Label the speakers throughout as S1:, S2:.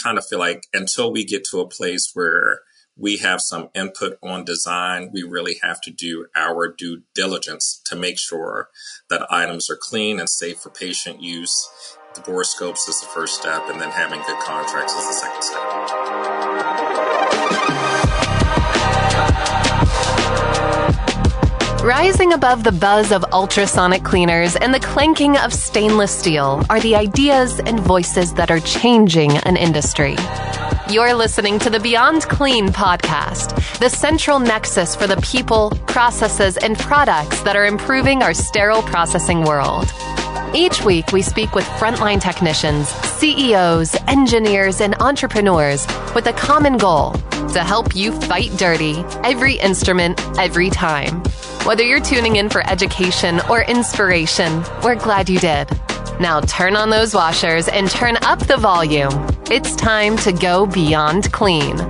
S1: kind of feel like until we get to a place where we have some input on design, we really have to do our due diligence to make sure that items are clean and safe for patient use. The borescopes is the first step, and then having good contracts is the second step.
S2: Rising above the buzz of ultrasonic cleaners and the clanking of stainless steel are the ideas and voices that are changing an industry. You're listening to the Beyond Clean podcast, the central nexus for the people, processes, and products that are improving our sterile processing world. Each week, we speak with frontline technicians, CEOs, engineers, and entrepreneurs with a common goal: to help you fight dirty, every instrument, every time. Whether you're tuning in for education or inspiration, we're glad you did. Now turn on those washers and turn up the volume. It's time to go beyond clean.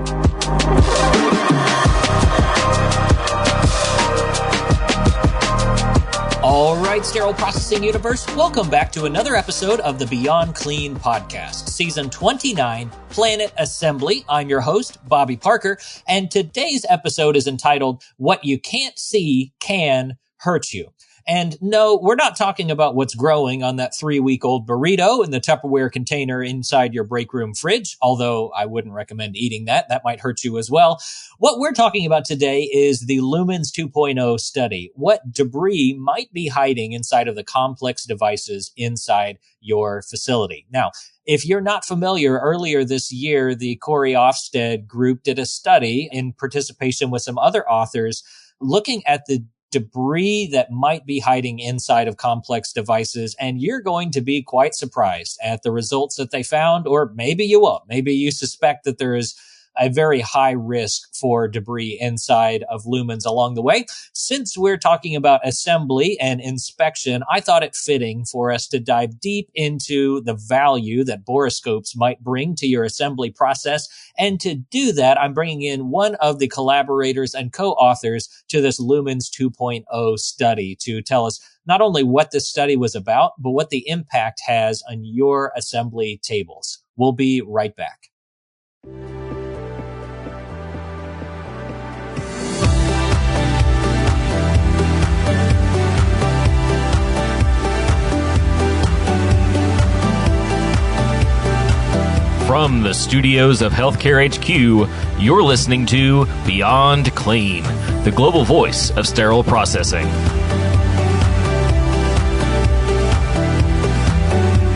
S3: All right, Sterile Processing Universe, welcome back to another episode of the Beyond Clean podcast, Season 29, Planet Assembly. I'm your host, Bobby Parker, and today's episode is entitled, What You Can't See Can Hurt You. And no, we're not talking about what's growing on that 3-week-old burrito in the Tupperware container inside your break room fridge, although I wouldn't recommend eating that. That might hurt you as well. What we're talking about today is the Lumens 2.0 study, what debris might be hiding inside of the complex devices inside your facility. Now, if you're not familiar, earlier this year, the Corey Ofsted group did a study in participation with some other authors looking at the debris that might be hiding inside of complex devices, and you're going to be quite surprised at the results that they found, or maybe you won't. Maybe you suspect that there is a very high risk for debris inside of lumens along the way. Since we're talking about assembly and inspection, I thought it fitting for us to dive deep into the value that borescopes might bring to your assembly process. And to do that, I'm bringing in one of the collaborators and co-authors to this Lumens 2.0 study to tell us not only what this study was about, but what the impact has on your assembly tables. We'll be right back.
S4: From the studios of Healthcare HQ, you're listening to Beyond Clean, the global voice of sterile processing.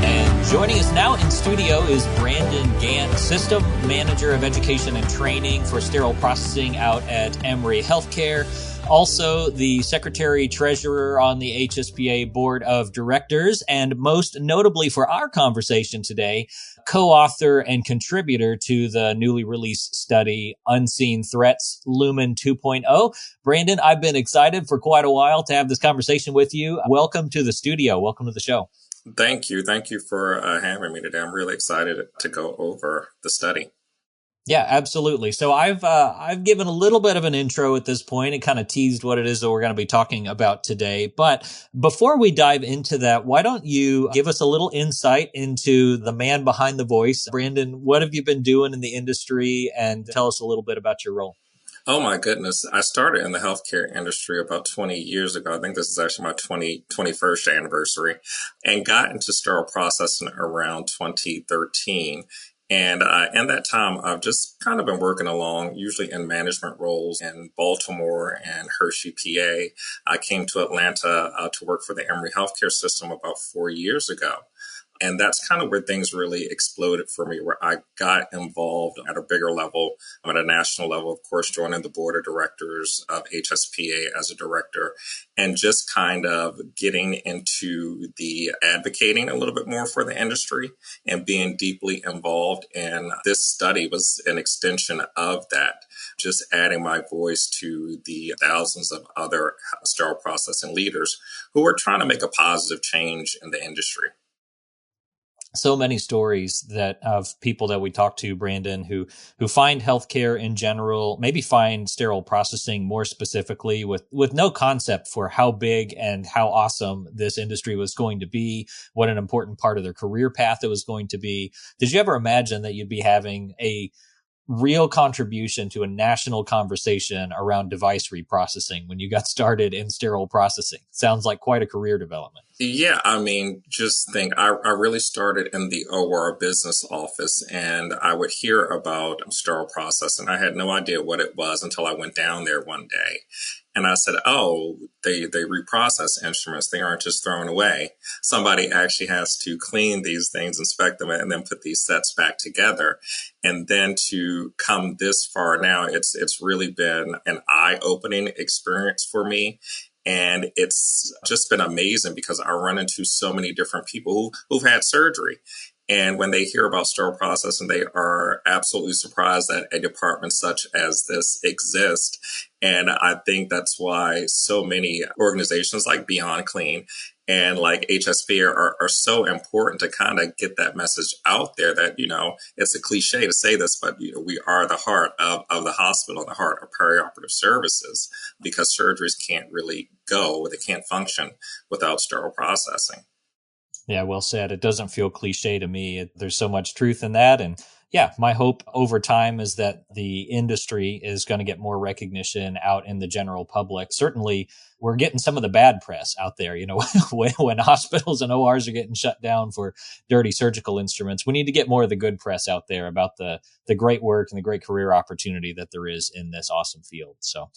S3: And joining us now in studio is Brandon Gantt, System Manager of Education and Training for Sterile Processing out at Emory Healthcare. Also, the Secretary-Treasurer on the HSPA Board of Directors, and most notably for our conversation today, co-author and contributor to the newly released study, Unseen Threats, Lumen 2.0. Brandon, I've been excited for quite a while to have this conversation with you. Welcome to the studio. Welcome to the show.
S1: Thank you. Thank you for having me today. I'm really excited to go over the study.
S3: Yeah, absolutely. So I've given a little bit of an intro at this point and kind of teased what it is that we're going to be talking about today. But before we dive into that, why don't you give us a little insight into the man behind the voice? Brandon, what have you been doing in the industry, and tell us a little bit about your role?
S1: Oh my goodness. I started in the healthcare industry about 20 years ago. I think this is actually my 21st anniversary, and got into sterile processing around 2013. And in that time, I've just kind of been working along, usually in management roles in Baltimore and Hershey, PA. I came to Atlanta to work for the Emory Healthcare System about 4 years ago. And that's kind of where things really exploded for me, where I got involved at a bigger level, at a national level, of course, joining the board of directors of HSPA as a director, and just kind of getting into the advocating a little bit more for the industry and being deeply involved. And this study was an extension of that, just adding my voice to the thousands of other sterile processing leaders who are trying to make a positive change in the industry.
S3: so many stories that of people that we talk to, Brandon, who find healthcare in general, maybe find sterile processing more specifically, with no concept for how big and how awesome this industry was going to be, what an important part of their career path it was going to be. Did you ever imagine that you'd be having a real contribution to a national conversation around device reprocessing when you got started in sterile processing? Sounds like quite a career development.
S1: Yeah, I mean, just think, I really started in the OR business office, and I would hear about sterile processing. I had no idea what it was until I went down there one day. And I said, oh, they reprocess instruments. They aren't just thrown away. Somebody actually has to clean these things, inspect them, and then put these sets back together. And then to come this far now, it's really been an eye-opening experience for me. And it's just been amazing because I run into so many different people who've had surgery. And when they hear about sterile processing, they are absolutely surprised that a department such as this exists. And I think that's why so many organizations like Beyond Clean and like HSP are so important to kind of get that message out there that, it's a cliche to say this, but we are the heart of the hospital, the heart of perioperative services, because surgeries can't really go, they can't function without sterile processing.
S3: Yeah, well said. It doesn't feel cliche to me. There's so much truth in that. And yeah, my hope over time is that the industry is going to get more recognition out in the general public. Certainly, we're getting some of the bad press out there. When hospitals and ORs are getting shut down for dirty surgical instruments, we need to get more of the good press out there about the great work and the great career opportunity that there is in this awesome field. So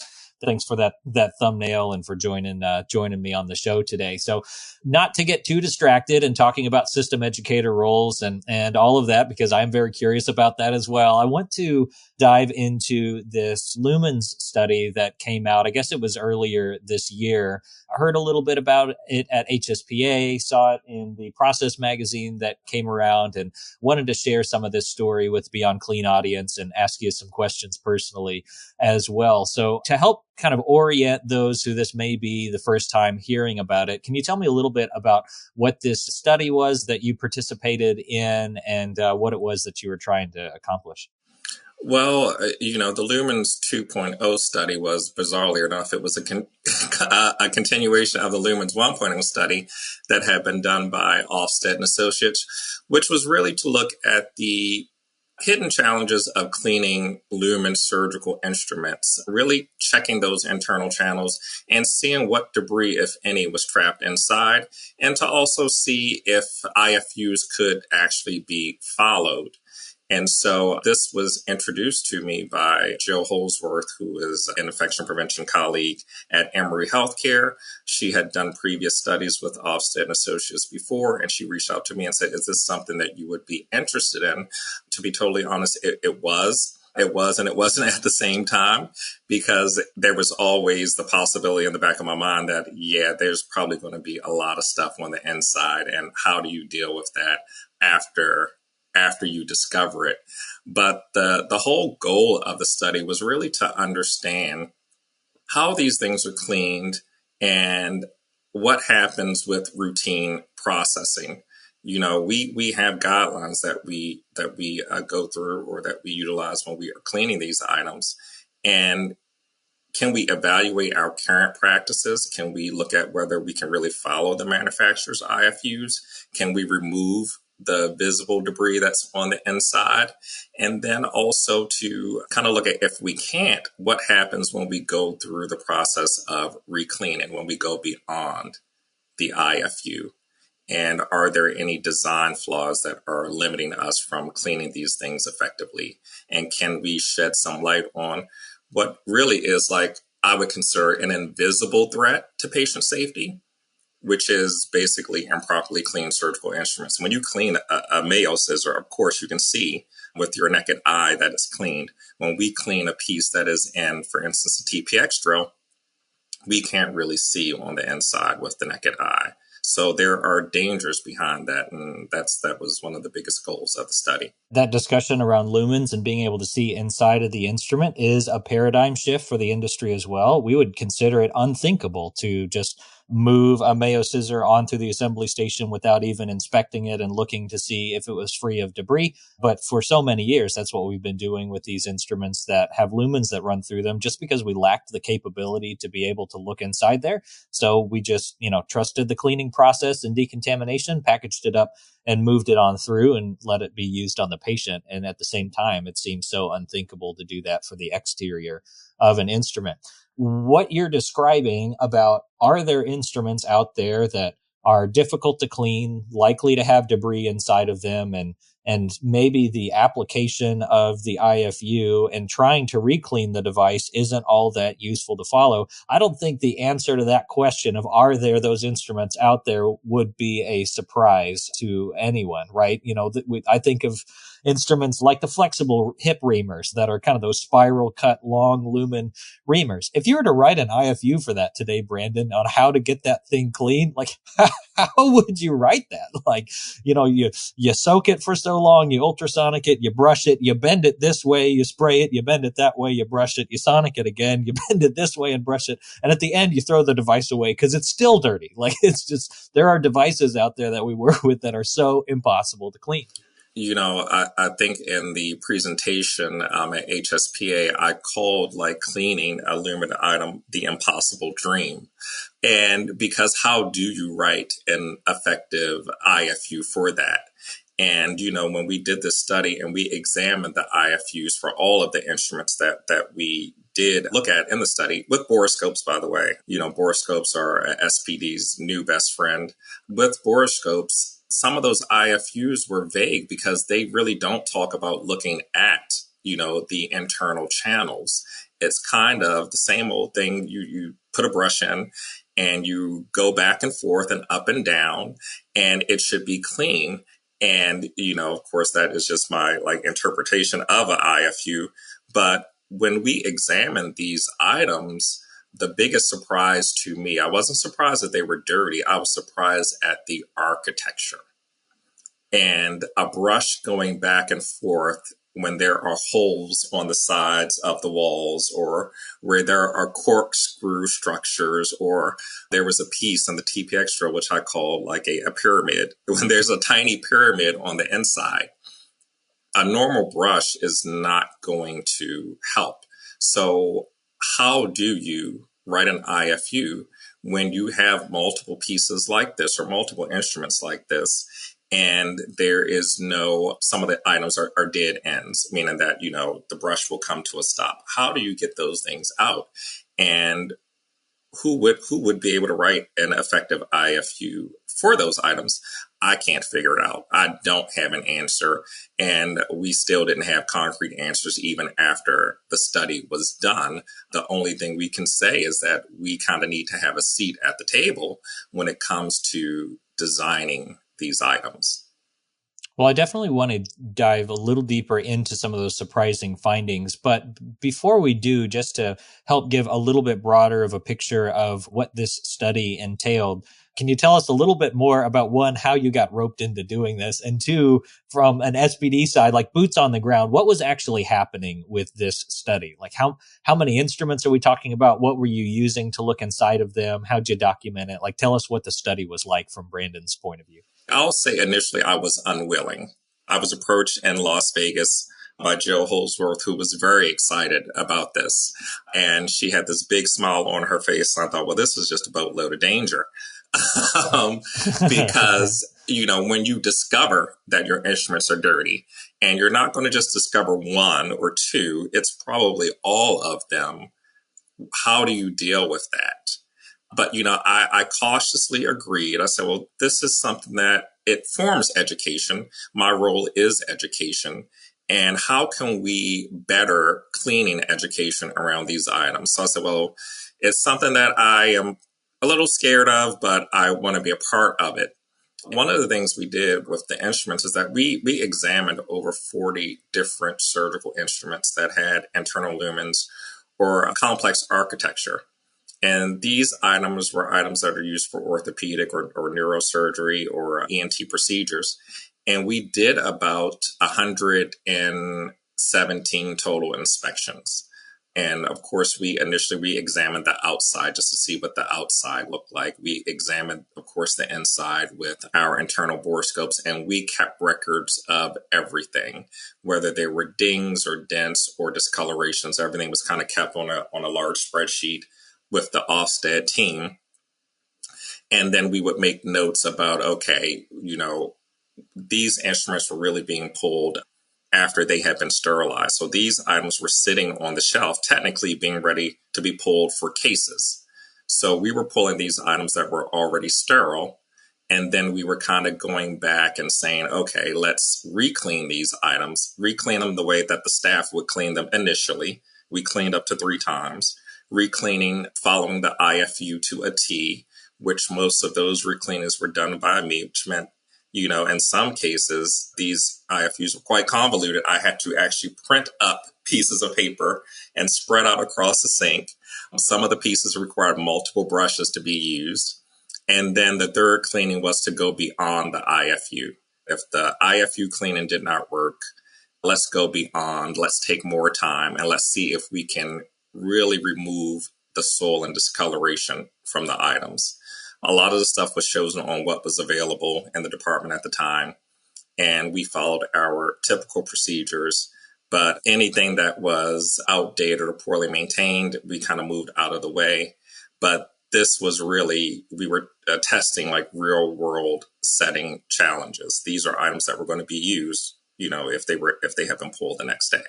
S3: thanks for that thumbnail and for joining me on the show today. So not to get too distracted and talking about system educator roles and all of that, because I'm very curious about that as well. I want to dive into this Lumens study that came out. I guess it was earlier this year. I heard a little bit about it at HSPA, saw it in the Process magazine that came around, and wanted to share some of this story with Beyond Clean audience and ask you some questions personally as well. So to help kind of orient those who this may be the first time hearing about it, can you tell me a little bit about what this study was that you participated in and what it was that you were trying to accomplish?
S1: Well, the Lumens 2.0 study was, bizarrely enough, it was a continuation of the Lumens 1.0 study that had been done by Ofsted and Associates, which was really to look at the hidden challenges of cleaning lumen surgical instruments, really checking those internal channels and seeing what debris, if any, was trapped inside, and to also see if IFUs could actually be followed. And so this was introduced to me by Jill Holsworth, who is an infection prevention colleague at Emory Healthcare. She had done previous studies with Ofsted and Associates before, and she reached out to me and said, is this something that you would be interested in? To be totally honest, it was. It was, and it wasn't at the same time, because there was always the possibility in the back of my mind that, yeah, there's probably going to be a lot of stuff on the inside, and how do you deal with that after you discover it. But the whole goal of the study was really to understand how these things are cleaned and what happens with routine processing. We have guidelines that we go through or that we utilize when we are cleaning these items. And can we evaluate our current practices? Can we look at whether we can really follow the manufacturer's IFUs? Can we remove the visible debris that's on the inside? And then also to kind of look at, if we can't, what happens when we go through the process of recleaning, when we go beyond the IFU? And are there any design flaws that are limiting us from cleaning these things effectively? And can we shed some light on what really is, like, I would consider an invisible threat to patient safety, which is basically improperly cleaned surgical instruments. When you clean a Mayo scissor, of course, you can see with your naked eye that it's cleaned. When we clean a piece that is in, for instance, a TPX drill, we can't really see on the inside with the naked eye. So there are dangers behind that, and that was one of the biggest goals of the study.
S3: That discussion around lumens and being able to see inside of the instrument is a paradigm shift for the industry as well. We would consider it unthinkable to just move a Mayo scissor onto the assembly station without even inspecting it and looking to see if it was free of debris. But for so many years, that's what we've been doing with these instruments that have lumens that run through them, just because we lacked the capability to be able to look inside there. So we just, trusted the cleaning process and decontamination, packaged it up and moved it on through and let it be used on the patient. And at the same time, it seems so unthinkable to do that for the exterior of an instrument. What you're describing about, are there instruments out there that are difficult to clean, likely to have debris inside of them, and maybe the application of the IFU and trying to re-clean the device isn't all that useful to follow? I don't think the answer to that question of are there those instruments out there would be a surprise to anyone, right? I think of instruments like the flexible hip reamers that are kind of those spiral cut long lumen reamers. If you were to write an IFU for that today, Brandon, on how to get that thing clean, like how would you write that? Like, you soak it for so long, you ultrasonic it, you brush it, you bend it this way, you spray it, you bend it that way, you brush it, you sonic it again, you bend it this way and brush it. And at the end, you throw the device away because it's still dirty. Like, it's just, there are devices out there that we work with that are so impossible to clean.
S1: I think in the presentation at HSPA, I called cleaning a lumen item the impossible dream. And because how do you write an effective IFU for that? And, when we did this study and we examined the IFUs for all of the instruments that we did look at in the study, with borescopes, by the way, borescopes are SPD's new best friend. With borescopes, some of those IFUs were vague because they really don't talk about looking at, the internal channels. It's kind of the same old thing. You put a brush in and you go back and forth and up and down, and it should be clean. And, of course, that is just my interpretation of an IFU. But when we examine these items, the biggest surprise to me, I wasn't surprised that they were dirty. I was surprised at the architecture. And a brush going back and forth when there are holes on the sides of the walls, or where there are corkscrew structures, or there was a piece on the TPX drill, which I call a pyramid, when there's a tiny pyramid on the inside. A normal brush is not going to help. So how do you write an IFU when you have multiple pieces like this or multiple instruments like this, and there is some of the items are dead ends, meaning that, the brush will come to a stop? How do you get those things out? And who would be able to write an effective IFU for those items? I can't figure it out. I don't have an answer. And we still didn't have concrete answers even after the study was done. The only thing we can say is that we kind of need to have a seat at the table when it comes to designing these items.
S3: Well, I definitely want to dive a little deeper into some of those surprising findings. But before we do, just to help give a little bit broader of a picture of what this study entailed, can you tell us a little bit more about, one, how you got roped into doing this, and two, from an SPD side, like boots on the ground, what was actually happening with this study? Like how many instruments are we talking about? What were you using to look inside of them? How'd you document it? Tell us what the study was like from Brandon's point of view.
S1: I'll say initially I was unwilling. I was approached in Las Vegas by Jill Holsworth, who was very excited about this. And she had this big smile on her face. And I thought, well, this is just a boatload of danger. Because, when you discover that your instruments are dirty, and you're not going to just discover one or two, it's probably all of them. How do you deal with that? But, I cautiously agreed. I said, well, this is something that it forms education. My role is education. And how can we better cleaning education around these items? So I said, well, it's something that I am a little scared of, but I want to be a part of it. One of the things we did with the instruments is that we examined over 40 different surgical instruments that had internal lumens or complex architecture. And these items were items that are used for orthopedic or neurosurgery or ENT procedures. And we did about 117 total inspections. And of course, we initially examined the outside just to see what the outside looked like. We examined, of course, the inside with our internal borescopes, and we kept records of everything, whether they were dings or dents or discolorations. Everything was kind of kept on a large spreadsheet with the Ofsted team. And then we would make notes about, okay, these instruments were really being pulled after they had been sterilized. So these items were sitting on the shelf, technically being ready to be pulled for cases. So we were pulling these items that were already sterile. And then we were kind of going back and saying, okay, let's re-clean these items, re-clean them the way that the staff would clean them initially. We cleaned up to 3 times, re-cleaning following the IFU to a T, which most of those re-cleanings were done by me, which meant in some cases, these IFUs were quite convoluted. I had to actually print up pieces of paper and spread out across the sink. Some of the pieces required multiple brushes to be used. And then the third cleaning was to go beyond the IFU. If the IFU cleaning did not work, let's go beyond, let's take more time, and let's see if we can really remove the soil and discoloration from the items. A lot of the stuff was chosen on what was available in the department at the time, and we followed our typical procedures. But anything that was outdated or poorly maintained, we kind of moved out of the way. But this was really, we were testing like real world setting challenges. These are items that were going to be used, if they had been pulled the next day.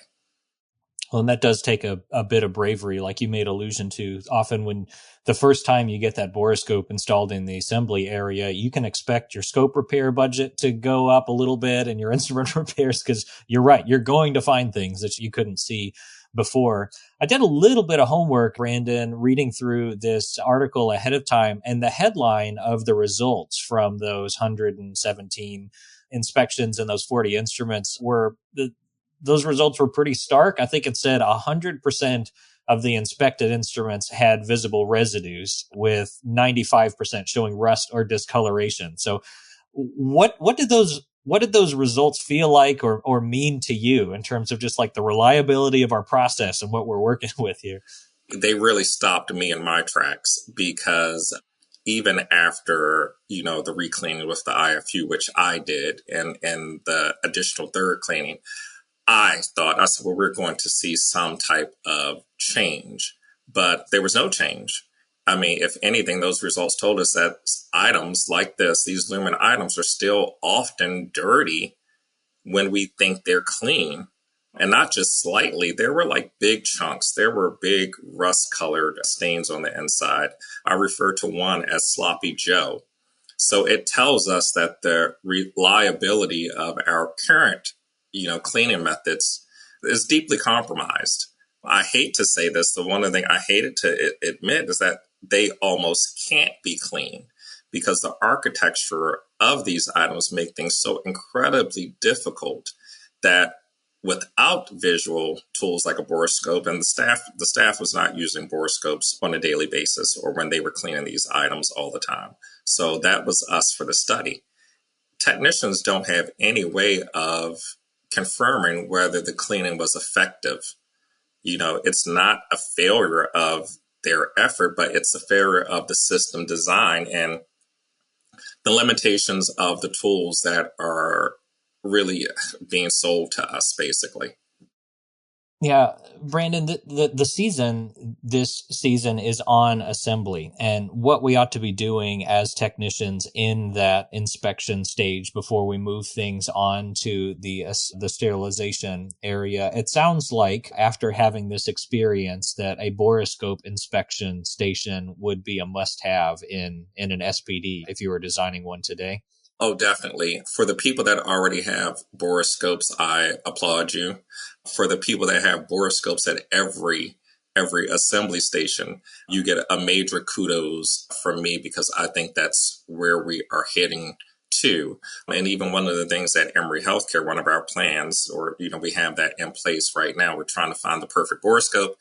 S3: Well, and that does take a bit of bravery, like you made allusion to. Often when the first time you get that borescope installed in the assembly area, you can expect your scope repair budget to go up a little bit and your instrument repairs, because you're right, you're going to find things that you couldn't see before. I did a little bit of homework, Brandon, reading through this article ahead of time, and the headline of the results from those 117 inspections and those 40 instruments those results were pretty stark. I think it said 100% of the inspected instruments had visible residues, with 95% showing rust or discoloration. So what did those results feel like or mean to you in terms of just like the reliability of our process and what we're working with here?
S1: They really stopped me in my tracks, because even after, the re-cleaning with the IFU, which I did, and the additional third cleaning, I said, well, we're going to see some type of change, but there was no change. I mean, if anything, those results told us that items like these lumen items, are still often dirty when we think they're clean, and not just slightly. There were like big chunks. There were big rust-colored stains on the inside. I refer to one as Sloppy Joe. So it tells us that the reliability of our current cleaning methods is deeply compromised. I hate to say this. The one thing I hated to admit is that they almost can't be clean, because the architecture of these items make things so incredibly difficult that without visual tools like a borescope, and the staff was not using borescopes on a daily basis or when they were cleaning these items all the time. So that was us for the study. Technicians don't have any way of confirming whether the cleaning was effective. It's not a failure of their effort, but it's a failure of the system design and the limitations of the tools that are really being sold to us, basically.
S3: Yeah, Brandon, this season is on assembly, and what we ought to be doing as technicians in that inspection stage before we move things on to the sterilization area. It sounds like, after having this experience, that a borescope inspection station would be a must-have in an SPD if you were designing one today.
S1: Oh, definitely. For the people that already have borescopes, I applaud you. For the people that have borescopes at every assembly station, you get a major kudos from me, because I think that's where we are heading to. And even one of the things at Emory Healthcare, one of our plans, or, we have that in place right now, we're trying to find the perfect borescope,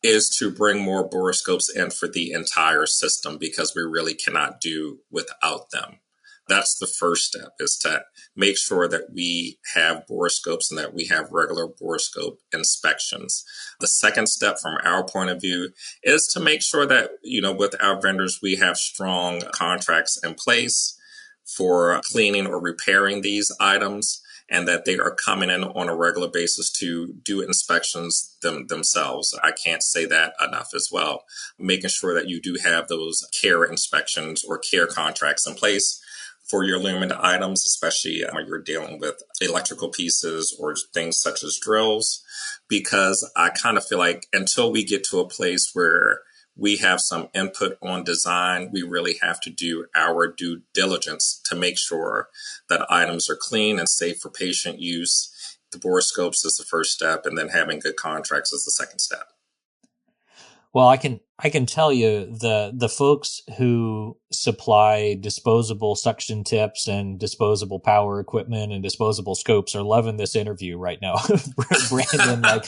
S1: is to bring more borescopes in for the entire system, because we really cannot do without them. That's the first step, is to make sure that we have borescopes and that we have regular borescope inspections. The second step from our point of view is to make sure that, with our vendors, we have strong contracts in place for cleaning or repairing these items, and that they are coming in on a regular basis to do inspections themselves. I can't say that enough as well. Making sure that you do have those care inspections or care contracts in place for your lumened items, especially when you're dealing with electrical pieces or things such as drills, because I kind of feel like until we get to a place where we have some input on design, we really have to do our due diligence to make sure that items are clean and safe for patient use. The borescopes is the first step, and then having good contracts is the second step.
S3: Well, I can tell you the folks who supply disposable suction tips and disposable power equipment and disposable scopes are loving this interview right now. Brandon,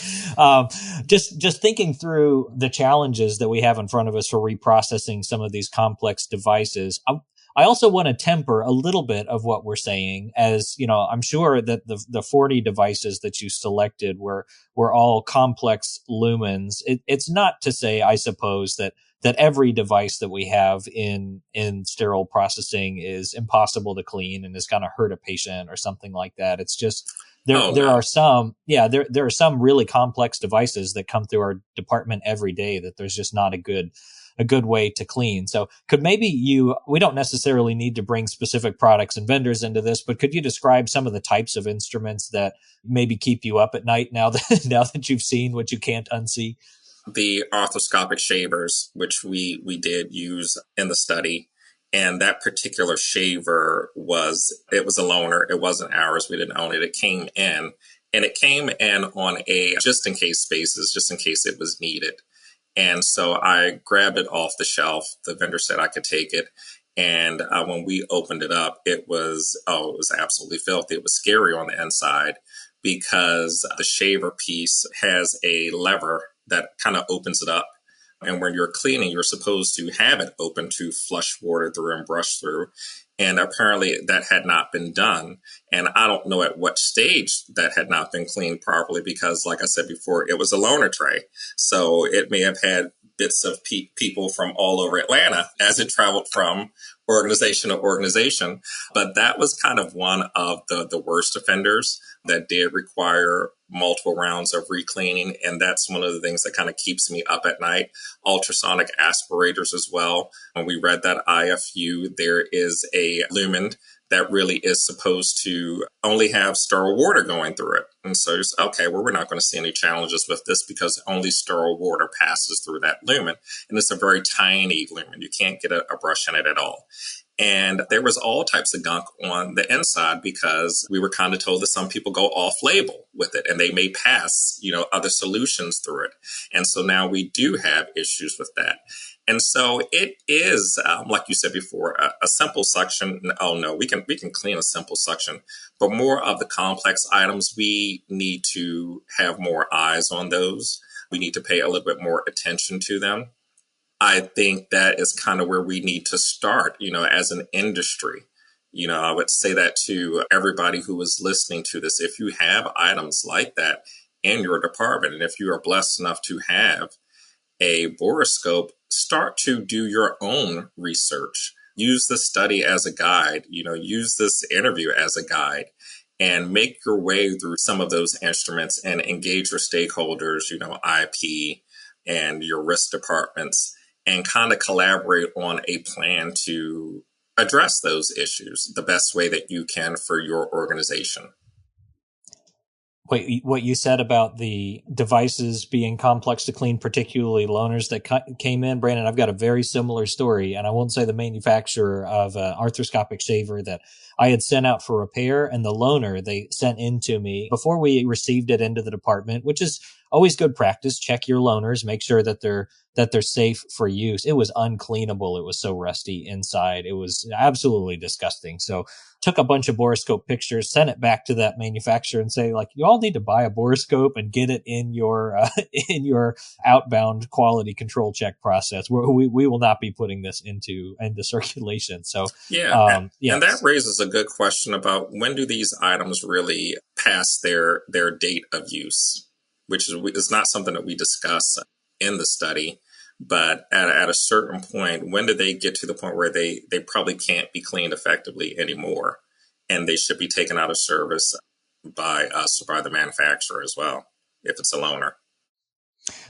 S3: just thinking through the challenges that we have in front of us for reprocessing some of these complex devices. I also want to temper a little bit of what we're saying, as I'm sure that the 40 devices that you selected were all complex lumens. It's not to say, I suppose, that every device that we have in sterile processing is impossible to clean and is going to hurt a patient or something like that. It's just there are some really complex devices that come through our department every day that there's just not a good way to clean. So could maybe we don't necessarily need to bring specific products and vendors into this, but could you describe some of the types of instruments that maybe keep you up at night now that you've seen what you can't unsee?
S1: The arthroscopic shavers, which we did use in the study. And that particular shaver was a loaner. It wasn't ours. We didn't own it. It came in, and it came in on a just in case basis, just in case it was needed. And so I grabbed it off the shelf. The vendor said I could take it. And when we opened it up, it was absolutely filthy. It was scary on the inside because the shaver piece has a lever that kind of opens it up. And when you're cleaning, you're supposed to have it open to flush water through and brush through. And apparently that had not been done. And I don't know at what stage that had not been cleaned properly because, like I said before, it was a loaner tray. So it may have had bits of people from all over Atlanta as it traveled from organization to organization. But that was kind of one of the worst offenders that did require multiple rounds of recleaning. And that's one of the things that kind of keeps me up at night. Ultrasonic aspirators as well. When we read that IFU, there is a lumened that really is supposed to only have sterile water going through it. And so it's okay, well, we're not going to see any challenges with this because only sterile water passes through that lumen. And it's a very tiny lumen. You can't get a brush in it at all. And there was all types of gunk on the inside because we were kind of told that some people go off label with it and they may pass, other solutions through it. And so now we do have issues with that. And so it is, like you said before, a simple suction. Oh no, we can clean a simple suction, but more of the complex items, we need to have more eyes on those. We need to pay a little bit more attention to them. I think that is kind of where we need to start, as an industry. I would say that to everybody who is listening to this. If you have items like that in your department, and if you are blessed enough to have a borescope, start to do your own research. Use the study as a guide, use this interview as a guide, and make your way through some of those instruments and engage your stakeholders, IP and your risk departments, and kind of collaborate on a plan to address those issues the best way that you can for your organization.
S3: What you said about the devices being complex to clean, particularly loaners that came in, Brandon, I've got a very similar story, and I won't say the manufacturer of an arthroscopic shaver that I had sent out for repair, and the loaner they sent in to me before we received it into the department, which is always good practice. Check your loaners, make sure that they're safe for use. It was uncleanable. It was so rusty inside. It was absolutely disgusting. So took a bunch of borescope pictures, sent it back to that manufacturer and say, like, you all need to buy a borescope and get it in your in your outbound quality control check process. We will not be putting this into circulation. So
S1: and that raises a good question about when do these items really pass their date of use, which is not something that we discuss in the study. But at a certain point, when do they get to the point where they probably can't be cleaned effectively anymore, and they should be taken out of service by us or by the manufacturer as well, if it's a loaner?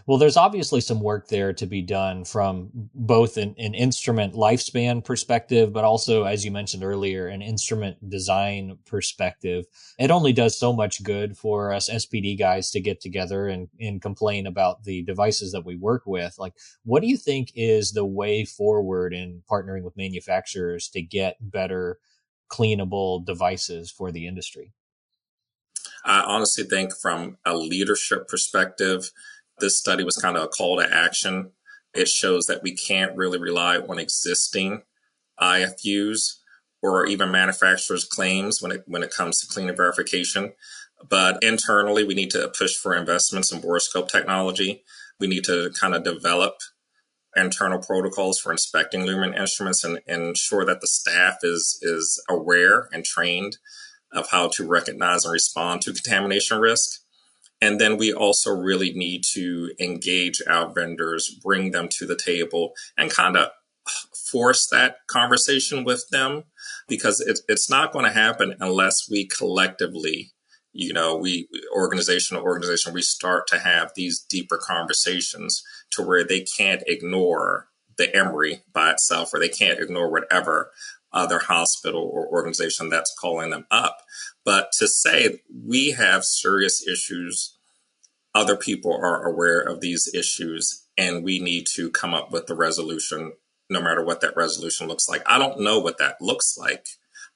S3: Well, there's obviously some work there to be done from both an instrument lifespan perspective, but also, as you mentioned earlier, an instrument design perspective. It only does so much good for us SPD guys to get together and complain about the devices that we work with. Like, what do you think is the way forward in partnering with manufacturers to get better cleanable devices for the industry?
S1: I honestly think from a leadership perspective, this study was kind of a call to action. It shows that we can't really rely on existing IFUs or even manufacturers' claims when it comes to cleaning verification. But internally, we need to push for investments in borescope technology. We need to kind of develop internal protocols for inspecting lumen instruments and ensure that the staff is aware and trained of how to recognize and respond to contamination risk. And then we also really need to engage our vendors, bring them to the table, and kind of force that conversation with them, because it's not going to happen unless we collectively, organization to organization, we start to have these deeper conversations to where they can't ignore the Emory by itself, or they can't ignore whatever other hospital or organization that's calling them up. But to say we have serious issues, other people are aware of these issues, and we need to come up with the resolution, no matter what that resolution looks like. I don't know what that looks like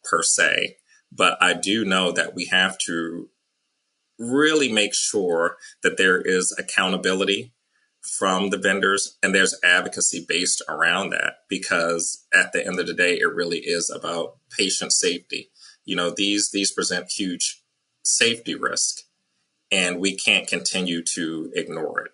S1: per se, but I do know that we have to really make sure that there is accountability from the vendors and there's advocacy based around that, because at the end of the day, it really is about patient safety. These present huge safety risk, and we can't continue to ignore it.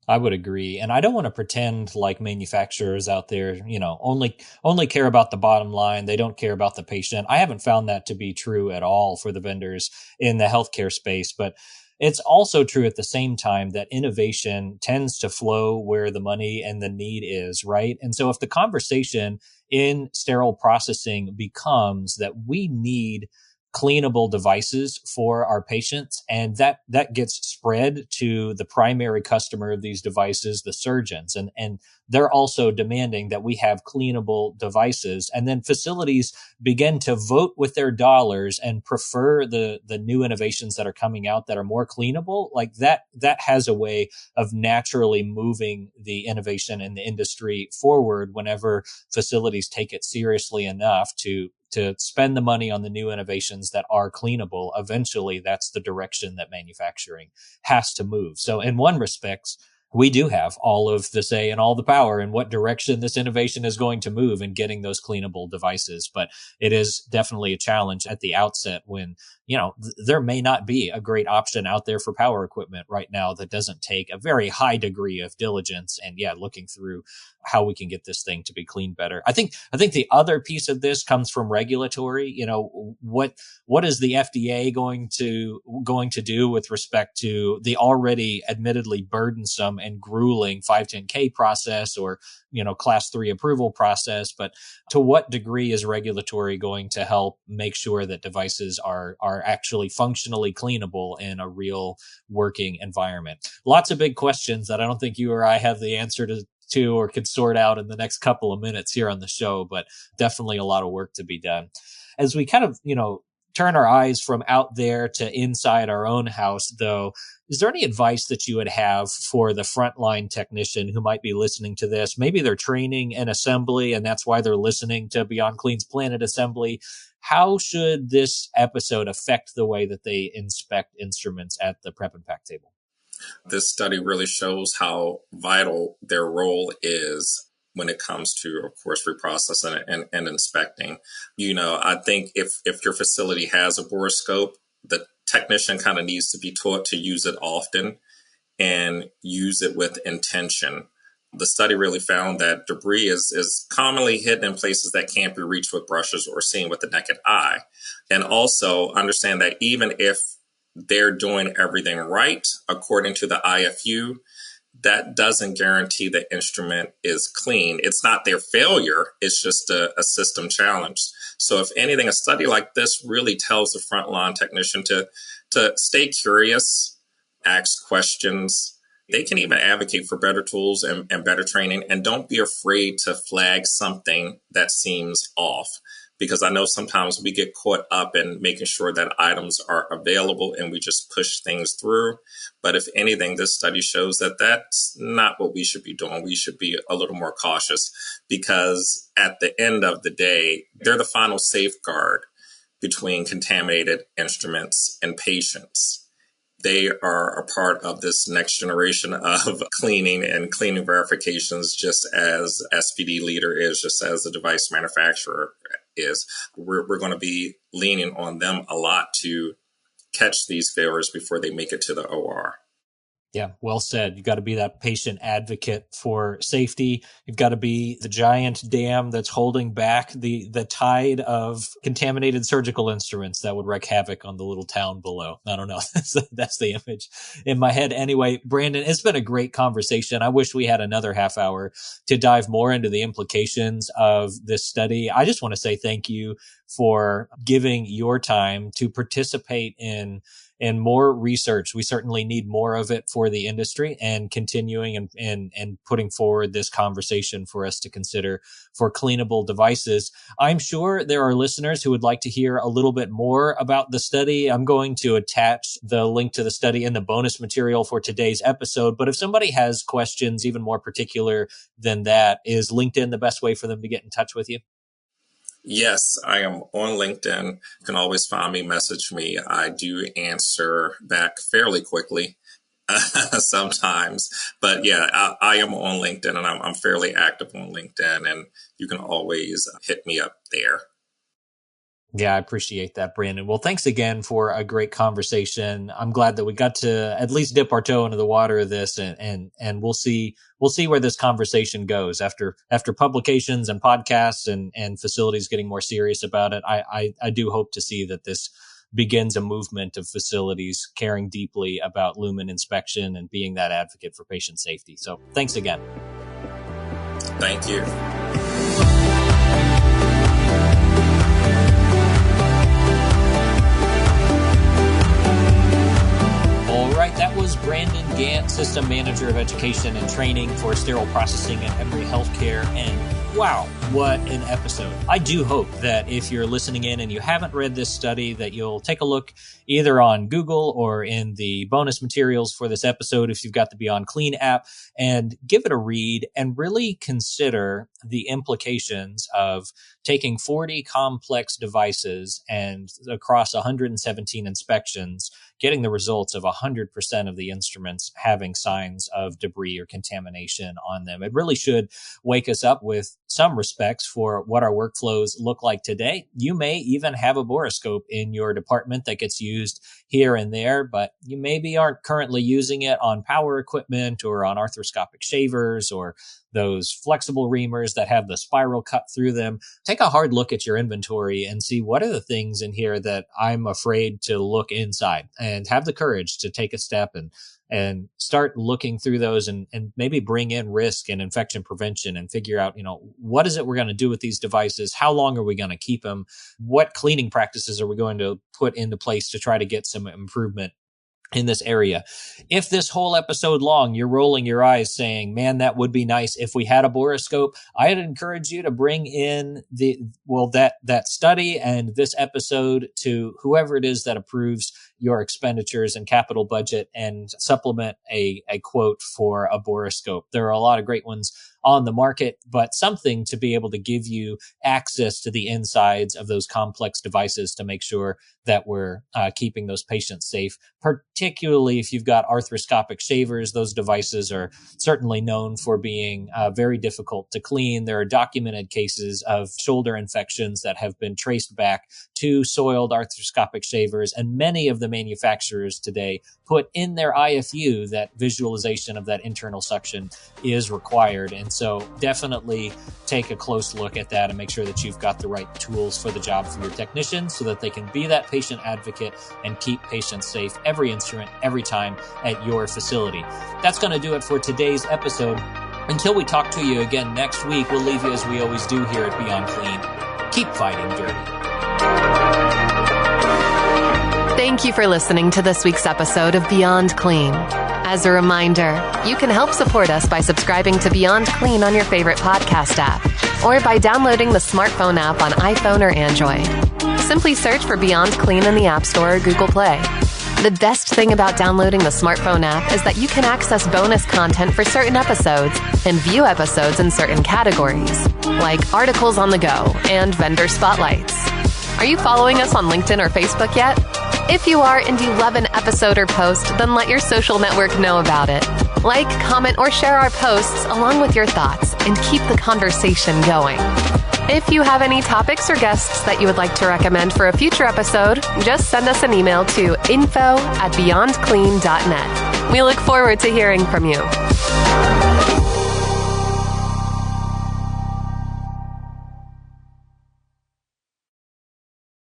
S3: I would agree. And I don't want to pretend like manufacturers out there, only care about the bottom line. They don't care about the patient. I haven't found that to be true at all for the vendors in the healthcare space. But it's also true at the same time that innovation tends to flow where the money and the need is, right? And so if the conversation in sterile processing becomes that we need cleanable devices for our patients, and that gets spread to the primary customer of these devices, the surgeons, and they're also demanding that we have cleanable devices, and then facilities begin to vote with their dollars and prefer the new innovations that are coming out that are more cleanable. Like that has a way of naturally moving the innovation in the industry forward whenever facilities take it seriously enough to spend the money on the new innovations that are cleanable. Eventually, that's the direction that manufacturing has to move. So in one respects, we do have all of the say and all the power in what direction this innovation is going to move in getting those cleanable devices. But it is definitely a challenge at the outset when, there may not be a great option out there for power equipment right now that doesn't take a very high degree of diligence and looking through how we can get this thing to be cleaned better. I think the other piece of this comes from regulatory. What is the FDA going to do with respect to the already admittedly burdensome and grueling 510K process or class 3 approval process? But to what degree is regulatory going to help make sure that devices are actually functionally cleanable in a real working environment? Lots of big questions that I don't think you or I have the answer to or could sort out in the next couple of minutes here on the show, but definitely a lot of work to be done. As we kind of, turn our eyes from out there to inside our own house, though, is there any advice that you would have for the frontline technician who might be listening to this? Maybe they're training in assembly, and that's why they're listening to Beyond Clean's Planet Assembly. How should this episode affect the way that they inspect instruments at the prep and pack table?
S1: This study really shows how vital their role is when it comes to, of course, reprocessing and inspecting. I think if your facility has a borescope, the technician kind of needs to be taught to use it often and use it with intention. The study really found that debris is commonly hidden in places that can't be reached with brushes or seen with the naked eye. And also understand that even if they're doing everything right, according to the IFU, that doesn't guarantee the instrument is clean. It's not their failure. It's just a system challenge. So if anything, a study like this really tells the frontline technician to stay curious, ask questions. They can even advocate for better tools and better training. And don't be afraid to flag something that seems off. Because I know sometimes we get caught up in making sure that items are available and we just push things through. But if anything, this study shows that that's not what we should be doing. We should be a little more cautious because at the end of the day, they're the final safeguard between contaminated instruments and patients. They are a part of this next generation of cleaning and cleaning verifications, just as SPD leader is, just as the device manufacturer is. We're going to be leaning on them a lot to catch these failures before they make it to the OR.
S3: Yeah, well said. You've got to be that patient advocate for safety. You've got to be the giant dam that's holding back the tide of contaminated surgical instruments that would wreak havoc on the little town below. I don't know. That's the image in my head. Anyway, Brandon, it's been a great conversation. I wish we had another half hour to dive more into the implications of this study. I just want to say thank you for giving your time to participate in more research. We certainly need more of it for the industry, and continuing and putting forward this conversation for us to consider for cleanable devices. I'm sure there are listeners who would like to hear a little bit more about the study. I'm going to attach the link to the study in the bonus material for today's episode. But if somebody has questions even more particular than that, is LinkedIn the best way for them to get in touch with you?
S1: Yes, I am on LinkedIn. You can always find me, message me. I do answer back fairly quickly sometimes. But yeah, I am on LinkedIn, and I'm fairly active on LinkedIn, and you can always hit me up there.
S3: Yeah, I appreciate that, Brandon. Well, thanks again for a great conversation. I'm glad that we got to at least dip our toe into the water of this, and we'll see where this conversation goes after publications and podcasts and facilities getting more serious about it. I do hope to see that this begins a movement of facilities caring deeply about lumen inspection and being that advocate for patient safety. So thanks again.
S1: Thank you.
S3: All right, that was Brandon Gantt, System Manager of Education and Training for Sterile Processing at Emory Healthcare. And wow, what an episode. I do hope that if you're listening in and you haven't read this study, that you'll take a look either on Google or in the bonus materials for this episode, if you've got the Beyond Clean app, and give it a read and really consider the implications of taking 40 complex devices and across 117 inspections, getting the results of 100% of the instruments having signs of debris or contamination on them. It really should wake us up with some respects for what our workflows look like today. You may even have a borescope in your department that gets used here and there, but you maybe aren't currently using it on power equipment or on arthroscopic shavers or those flexible reamers that have the spiral cut through them. Take a hard look at your inventory and see what are the things in here that I'm afraid to look inside, and have the courage to take a step and start looking through those and maybe bring in risk and infection prevention and figure out, what is it we're going to do with these devices? How long are we going to keep them? What cleaning practices are we going to put into place to try to get some improvement in this area? If this whole episode long, you're rolling your eyes saying, man, that would be nice if we had a borescope, I'd encourage you to bring in that study and this episode to whoever it is that approves your expenditures and capital budget and supplement a quote for a borescope. There are a lot of great ones on the market, but something to be able to give you access to the insides of those complex devices to make sure that we're keeping those patients safe, particularly if you've got arthroscopic shavers. Those devices are certainly known for being very difficult to clean. There are documented cases of shoulder infections that have been traced back to soiled arthroscopic shavers, and many of the manufacturers today put in their IFU that visualization of that internal suction is required. And so definitely take a close look at that and make sure that you've got the right tools for the job for your technician so that they can be that patient advocate and keep patients safe every instrument, every time at your facility. That's going to do it for today's episode. Until we talk to you again next week, we'll leave you as we always do here at Beyond Clean. Keep fighting dirty.
S2: Thank you for listening to this week's episode of Beyond Clean. As a reminder, you can help support us by subscribing to Beyond Clean on your favorite podcast app or by downloading the smartphone app on iPhone or Android. Simply search for Beyond Clean in the App Store or Google Play. The best thing about downloading the smartphone app is that you can access bonus content for certain episodes and view episodes in certain categories, like articles on the go and vendor spotlights. Are you following us on LinkedIn or Facebook yet? If you are and you love an episode or post, then let your social network know about it. Like, comment, or share our posts along with your thoughts and keep the conversation going. If you have any topics or guests that you would like to recommend for a future episode, just send us an email to info@beyondclean.net. We look forward to hearing from you.